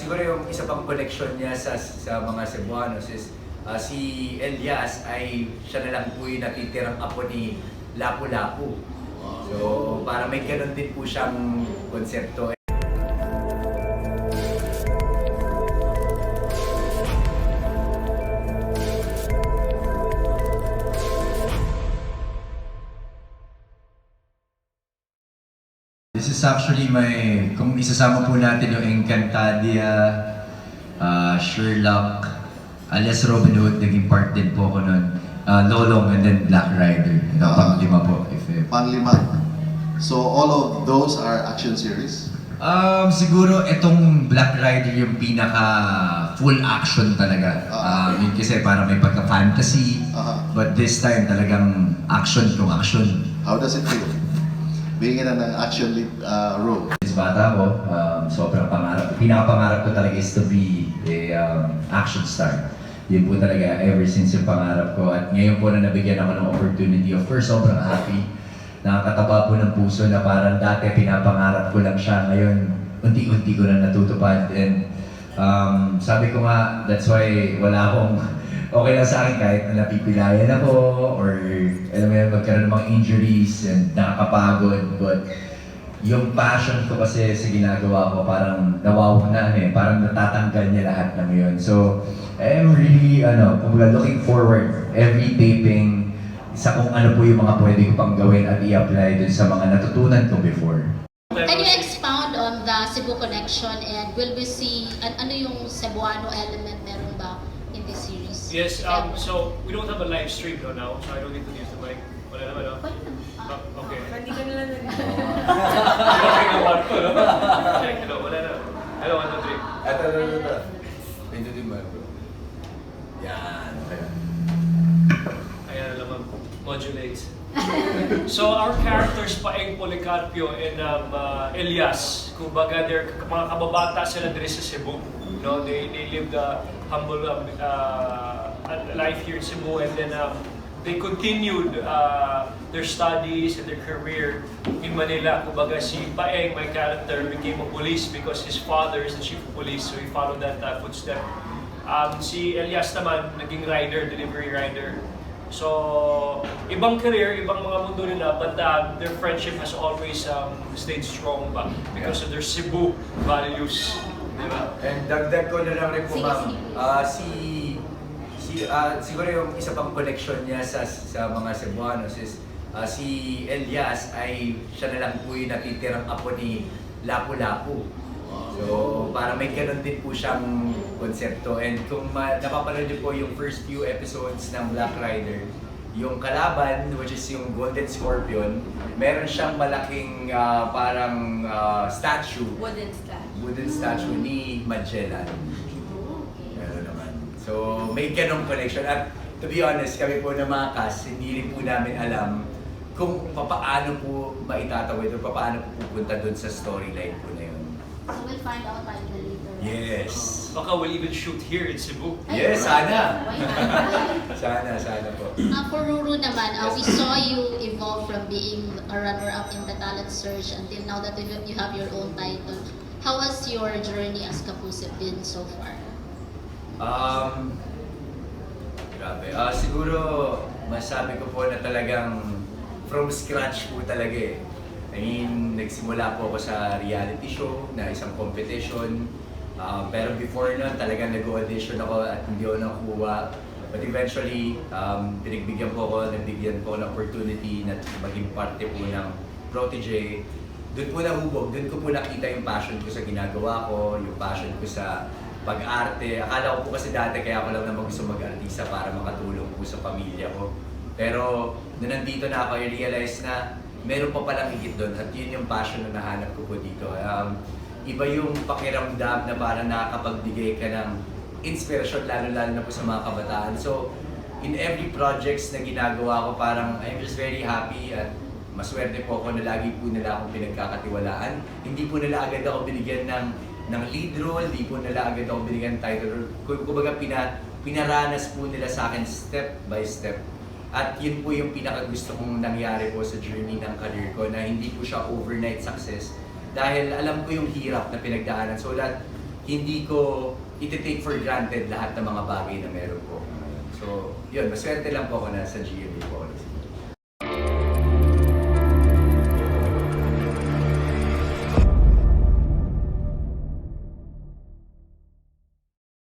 siguro yung isa pang connection niya sa mga Cebuanos is si Elias ay siya na lang po yung natitirang apo ni Lapu-Lapu. So, para may ganun din po siyang konsepto. This is actually kung isasama po natin yung Encantadia, Sherlock, alias Robin Hood, naging part din po ako nun. Lolong and then Black Rider. Pang-lima po. Pang-lima. So all of those are action series? Siguro itong Black Rider yung pinaka full action talaga. Yun kasi para may pagka-fantasy. But this time talagang action tong action. How does it feel? Being in an action lead role. As bata ko, sobrang pangarap. Pinakapangarap ko talaga is to be a action star. Yun po talaga ever since yung pangarap ko. At ngayon po na nabigyan ako ng opportunity. Of course, sobrang happy. Nakakataba po ng puso na parang dati pinapangarap ko lang siya. Ngayon, unti-unti ko na natutupad. And sabi ko nga, that's why wala akong okay lang sa akin kahit na napipilayan ako or alam mo yan, magkaroon ng mga injuries and nakakapagod. But yung passion ko kasi sa ginagawa ko parang nawawala na parang natatanggal niya lahat ng yun. So, I'm really, looking forward every taping sa kung ano po yung mga pwede ko pang gawin at i-apply dun sa mga natutunan ko before. Can you expound on the Cebu connection and will we see, ano yung Cebuano element meron ba in this series? Yes, so we don't have a live stream now, so I don't need to use the mic. Wala naman, no? Okay. Hindi ka nila nag- Okay na one ko, no? Hello, wala na. Hello, 1, 2, 3. Ito. Ito din ba? Yan. Ayan naman, modulate. So our characters, Paeng Policarpio and Elias, kumbaga mga kababata sila diri sa Cebu. No, they lived a humble life here in Cebu, and then they continued their studies and their career in Manila. Kumbaga si Paeng, my character, became a police because his father is the chief of police, so he followed that footstep. Si Elias naman, naging rider, delivery rider. So, ibang career, ibang mga mundo nila, but their friendship has always stayed strong ba because of their Cebu values. Diba? And dagdag ko na lang rin po, ma'am, siguro yung isa pang connection niya sa mga Cebuanos is si Elias ay siya na lang po yung natitirang apo ni Lapu-Lapu. So, para may ganun din po siyang konsepto. And kung napapanood niyo po yung first few episodes ng Black Rider, yung kalaban, which is yung Golden Scorpion, meron siyang malaking parang statue. Wooden statue ni Magellan. Meron naman. So, may ganong connection. At to be honest, kami po na mga cast, hindi rin po namin alam kung paano po maitatawid o paano po pupunta doon sa storyline po na yun. So we'll find out by the later. Yes. Baka we'll even shoot here in Cebu. Yes, sana. Why not? Sana po. For Ruru naman, we saw you evolve from being a runner-up in the talent search until now that you have your own title. How has your journey as Kapusip been so far? Grabe. Siguro, masabi ko po na talagang from scratch po talaga eh. I mean, nagsimula po ako sa reality show na isang competition. Pero before nun, talagang nag-audition ako at hindi ako nakuha. But eventually, nabigyan po ako ng opportunity na maging parte po ng Protege. Doon po nahubog, doon ko po nakita yung passion ko sa ginagawa ko, yung passion ko sa pag-arte. Akala ko po kasi dati kaya ako lang naman gusto mag-artista para makatulong po sa pamilya ko. Pero nung nandito na ako, I realize na meron pa palang higit doon at yun yung passion na nahanap ko po dito. Iba yung pakiramdam na parang nakakapagbigay ka ng inspirasyon lalo-lalo na po sa mga kabataan. So, in every projects na ginagawa ko, parang I'm just very happy at maswerte po ako na lagi po nila akong pinagkakatiwalaan. Hindi po nila agad ako binigyan ng lead role, hindi po nila agad ako binigyan ng title role. Kumbaga pinaranas po nila sa akin step by step. At yun po yung pinakagusto kong nangyari po sa journey ng career ko na hindi po siya overnight success dahil alam ko yung hirap na pinagdaanan. So hindi ko iti-take for granted lahat ng mga bagay na meron po ako ngayon. So, yun, maswerte lang po ako na sa GMA po.